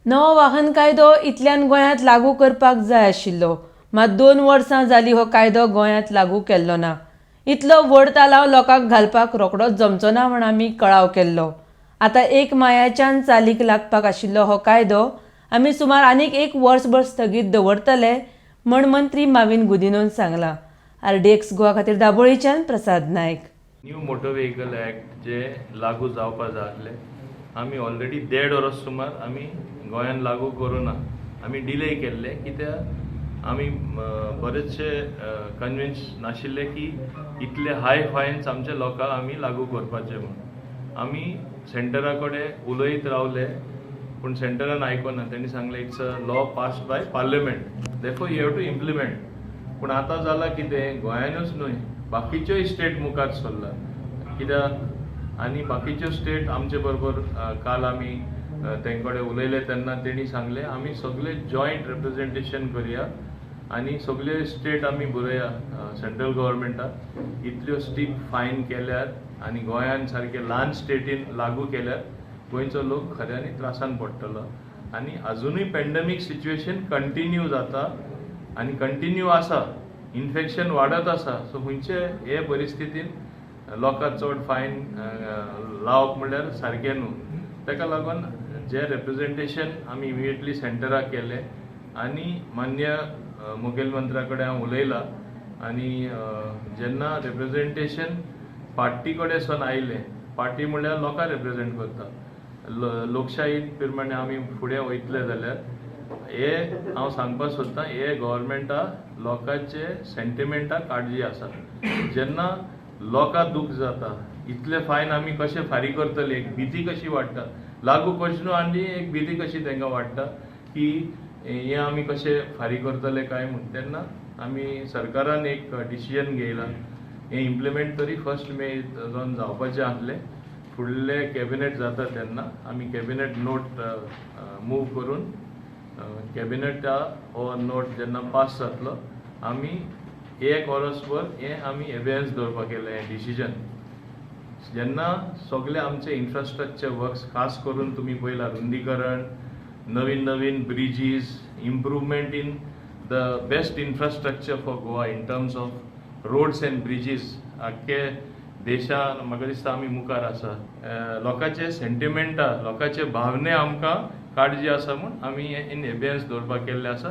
नवो वाहन कायदो इतल्यान गोंयांत लागू करपाक जाय आशिल्लो, मात 2 वर्सां जालीं हो कायदो गोंयांत लागू केल्लो ना. इतलो व्हड तालाव लोकांक घालपाक रोखडोच जमचो ना म्हूण आमी कळाव केल्लो. आतां 1 मायाच्यान चालीक लागपाक आशिल्लो हो कायदो आमी सुमार आनीक 1 वर्सभर स्थगीत दवरतले म्हूण मंत्री माविन गुदिन्होन सांगलां. RDX गोवा खातीर दाबोळेच्यान प्रसाद नायक. न्यू मोटर व्हेकल ॲक्ट जे लागू जावपा जाय आसलें आमी ऑलरेडी 1.5 वर्स सुमार आमी गोंयान लागू करूना. आमी डिले केल्ले कित्याक आमी बरेचशे कन्विन्स नाशिल्ले की इतले हाय फायन्स आमच्या लोकांक आमी लागू करपाचे म्हणून. आमी सेंटरा कडेन उलयत रावले पूण सेंटरान आयकोना. तेणी सांगलें it's a law passed by parliament, therefore you have to implement. पूण आतां जालां कितें, गोंयानूच न्हय बाकीच्योय स्टेट मुखार सरला. कित्याक आनी बाकीच्यो स्टेट आमचे बरोबर काल आमी तेंकडे उलयले तेन्ना तेणी सांगले आमी सगळे जॉयंट रिप्रेझेंटेशन करया आनी सगळे स्टेट आमी बरया सेंट्रल गव्हर्मेंटाक. इतल्यो स्टीप फायन केल्यार आनी गोंयान सारके ल्हान स्टेटीन लागू केल्यार गोंयचो लोक खऱ्यांनी त्रासान पडटलो. आनी अजुनूय पॅन्डेमीक सिच्युएशन कंटिन्यू जाता आनी कंटिन्यू आसा. इन्फेक्शन वाडत आसा. सो खंयचे हे परिस्थितीन लोकांक चड फायन लावप म्हणल्यार सारकें न्हू. ताका लागून जे रिप्रेझेंटेशन आमी इमिडिएटली सेंटराक केले आनी मान्य मुखेलमंत्र्या कडेन हांव उलयलां आनी जेन्ना रिप्रेझेंटेशन पार्टी कडेन सावन आयलें, पार्टी म्हणल्यार लोकांक रिप्रेझेंट करता, लोकशाही प्रमाणे आमी फुडें वयतले जाल्यार हे हांव सांगपाक सोदतां, हे गव्हर्मेंटा लोकांचे सेंटिमेंटा काळजी आसा. जेन्ना लोकांक दूख जाता, इतले फायन आमी कशे फारीक करतले, एक भीती कशी वाडटा, लागू करचे न्हू आनी एक भीती कशी तांकां वाडटा की हे आमी कशे फारीक करतले काय म्हूण. तेन्ना आमी सरकारान एक डिसिजन घेयला हे इम्प्लिमेंट तरी 1 मे जावन जावपाचें आसलें. फुडले कॅबिनेट जाता तेन्ना आमी कॅबिनेट नोट मूव करून कॅबिनेटा हो नोट जेन्ना पास जातलो आमी 1 वर्सभर हे आमी एबियन्स दवरपाक केलें हें डिसिजन. जेन्ना सगळे आमचे इन्फ्रास्ट्रक्चर वर्क्स, खास करून तुमी पळयलां रुंदीकरण, नवीन नवीन bridges, improvement in the best infrastructure for Goa in terms of roads and bridges आख्खे देशान म्हाका दिसता आमी मुखार आसा. लोकांचे सेंटिमेंटा, लोकांचे भावने आमकां काळजी आसा म्हूण आमी हे इन एबियन्स दवरपाक केल्ले आसा.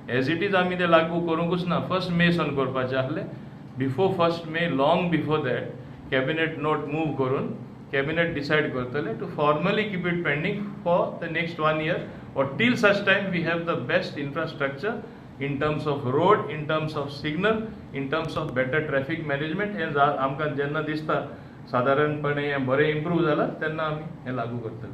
एज इट इज आमी ते लागू करूंकूच ना. 1 मे सावन करपाचें आसलें. Before 1 May, long before that cabinet note move करून कॅबिनेट डिसायड करतले to formally keep it pending for the next 1 year or till such time we have the best infrastructure in terms of road, in terms of signal, in terms of better traffic management. हे आमकां जेन्ना दिसता सादारणपणे हें बरें improve जालां तेन्ना आमी हें लागू करतले.